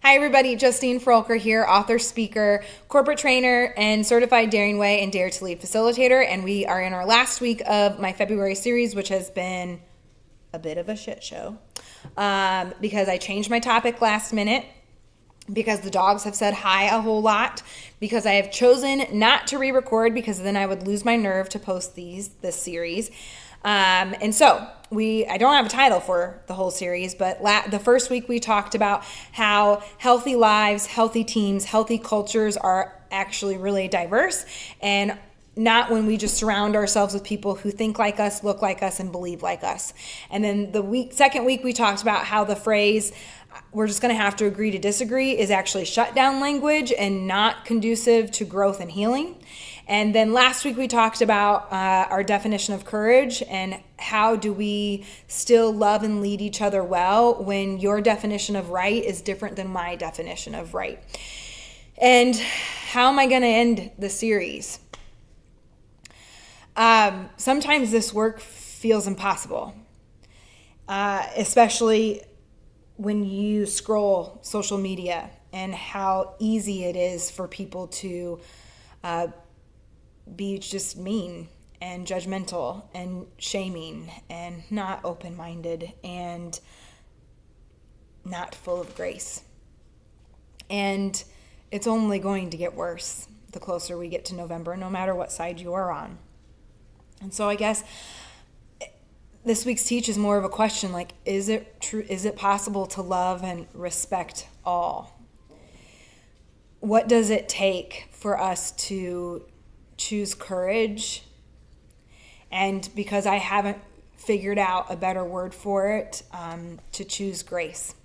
Hi, everybody. Justine Froelker here, author, speaker, corporate trainer, and certified Daring Way and Dare to Lead Facilitator. And we are in our last week of my February series, which has been a bit of a shit show because I changed my topic last minute, because the dogs have said hi a whole lot, because I have chosen not to re-record because then I would lose my nerve to post this series. And so I don't have a title for the whole series, but the first week we talked about how healthy lives, healthy teams, healthy cultures are actually really diverse, and not when we just surround ourselves with people who think like us, look like us, and believe like us. And then second week we talked about how the phrase, we're just going to have to agree to disagree, is actually shutdown language and not conducive to growth and healing. And then last week we talked about our definition of courage and how do we still love and lead each other well when your definition of right is different than my definition of right. And how am I going to end the series? Sometimes this work feels impossible, especially when you scroll social media and how easy it is for people to be just mean and judgmental and shaming and not open-minded and not full of grace. And it's only going to get worse the closer we get to November, no matter what side you are on. And so I guess this week's teach is more of a question, like, is it true? Is it possible to love and respect all? What does it take for us to choose courage? And because I haven't figured out a better word for it, to choose grace.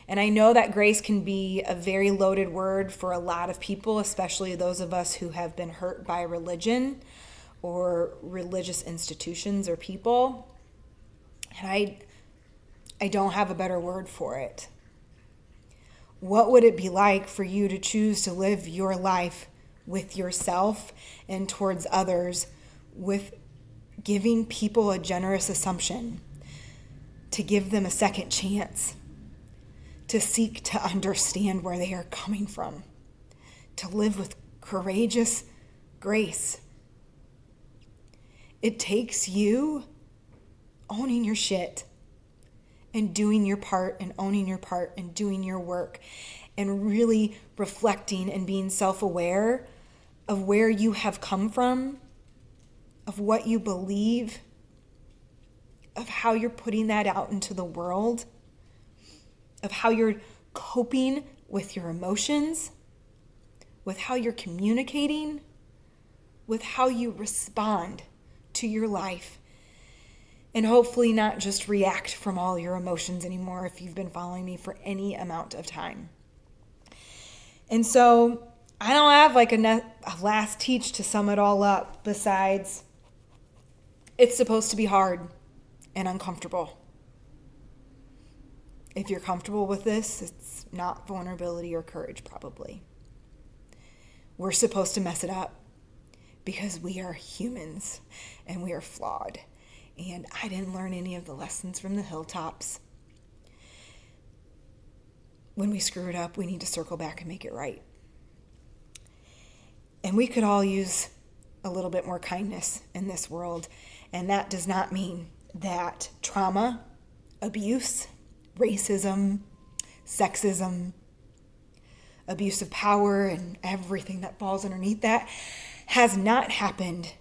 And I know that grace can be a very loaded word for a lot of people, especially those of us who have been hurt by religion or religious institutions or people. And I don't have a better word for it. What would it be like for you to choose to live your life with yourself and towards others with giving people a generous assumption, to give them a second chance, to seek to understand where they are coming from, to live with courageous grace? It takes you owning your shit and doing your part and owning your part and doing your work and really reflecting and being self-aware of where you have come from, of what you believe, of how you're putting that out into the world, of how you're coping with your emotions, with how you're communicating, with how you respond to your life, and hopefully not just react from all your emotions anymore if you've been following me for any amount of time. And so I don't have like a last teach to sum it all up, besides it's supposed to be hard and uncomfortable. If you're comfortable with this, it's not vulnerability or courage, probably. We're supposed to mess it up because we are humans and we are flawed. And I didn't learn any of the lessons from the hilltops. When we screw it up, we need to circle back and make it right. And we could all use a little bit more kindness in this world. And that does not mean that trauma, abuse, racism, sexism, abuse of power, and everything that falls underneath that has not happened.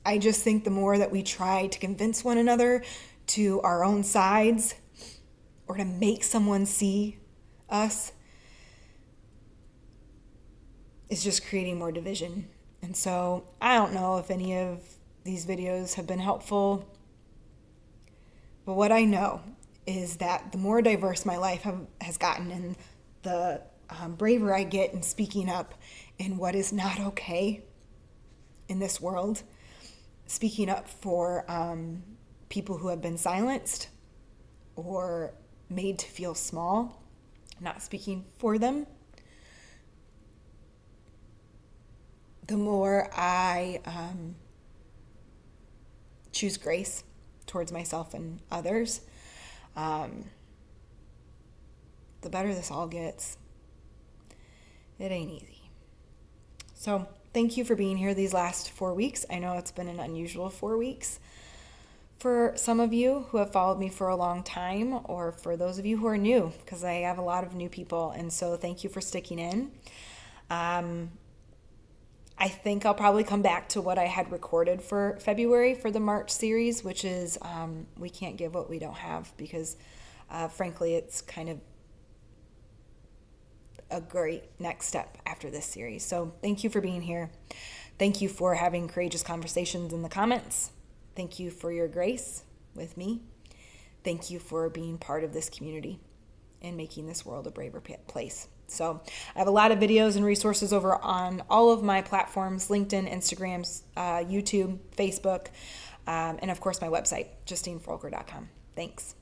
I just think the more that we try to convince one another to our own sides or to make someone see us, is just creating more division. And so I don't know if any of these videos have been helpful, but what I know is that the more diverse my life has gotten, and the braver I get in speaking up in what is not okay in this world, speaking up for people who have been silenced or made to feel small, not speaking for them, the more I choose grace towards myself and others. the better this all gets. It ain't easy. So thank you for being here these last 4 weeks. I know it's been an unusual 4 weeks for some of you who have followed me for a long time, or for those of you who are new, because I have a lot of new people. And so thank you for sticking in. I think I'll probably come back to what I had recorded for February for the March series, which is We Can't Give What We Don't Have, because frankly, it's kind of a great next step after this series. So thank you for being here. Thank you for having courageous conversations in the comments. Thank you for your grace with me. Thank you for being part of this community and making this world a braver place. So I have a lot of videos and resources over on all of my platforms: LinkedIn, Instagram, YouTube, Facebook, and of course my website, JustineFroelker.com. Thanks.